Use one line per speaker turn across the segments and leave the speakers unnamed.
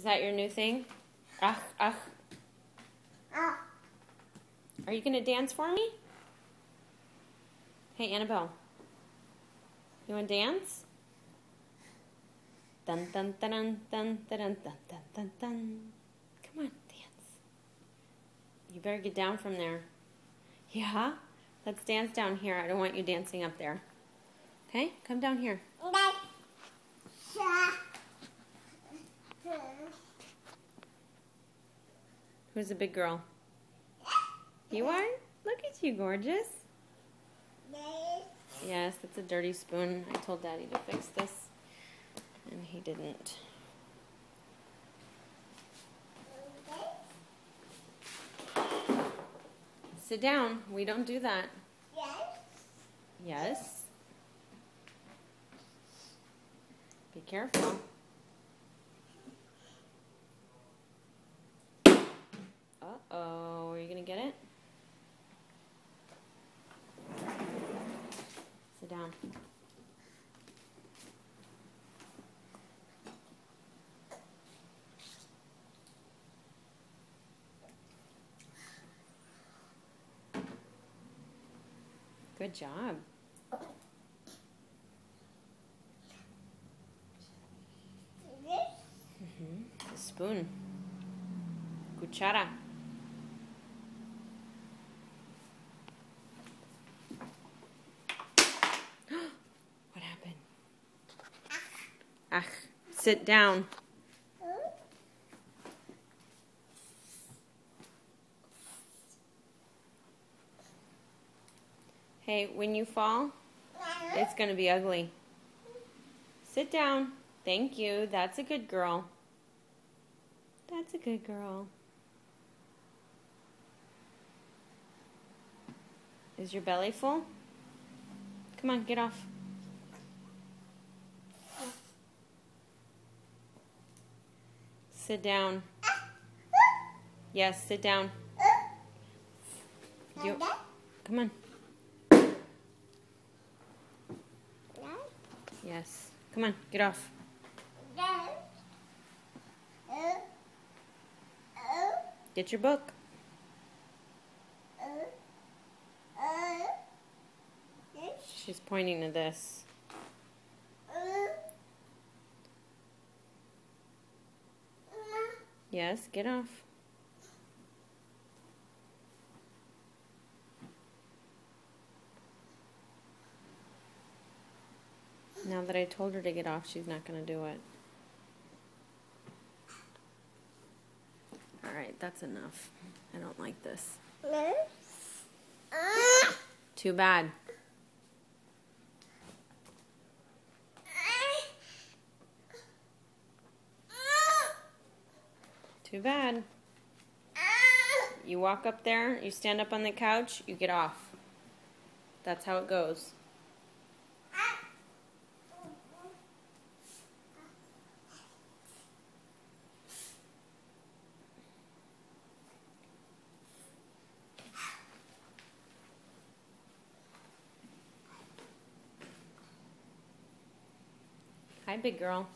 that your new thing? Ach, ach. Are you going to dance for me? Hey, Annabelle. You want to dance? Dun dun dun dun dun dun dun dun dun dun. Come on, dance. You better get down from there. Yeah? Let's dance down here. I don't want you dancing up there. Okay? Come down here. Who's the big girl? You are? Look at you, gorgeous. Yes, that's a dirty spoon. I told Daddy to fix this, and he didn't. Sit down. We don't do that. Yes. Yes. Be careful. Uh-oh. Are you going to get it? Sit down. Good job. A spoon. Cuchara. What happened? Ach, sit down. Hey, when you fall, it's going to be ugly. Sit down. Thank you. That's a good girl. That's a good girl. Is your belly full? Come on, get off. Sit down. Yes, sit down. Come on. Yes. Come on, get off. Get your book. She's pointing to this. Yes, get off. Now that I told her to get off, she's not going to do it. Alright, that's enough. I don't like this. Too bad. Too bad. You walk up there, you stand up on the couch, you get off. That's how it goes. Hi, big girl.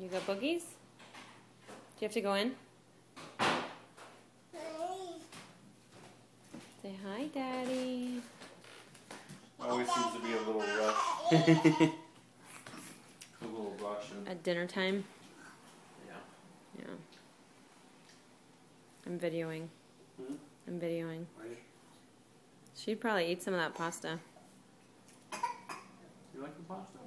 You got boogies? Do you have to go in? Say hi, Daddy.
Always seems to be a little rush. A little rush.
At dinner time?
Yeah.
Yeah. I'm videoing. I'm videoing.
Right.
She'd probably eat some of that pasta.
You like the pasta?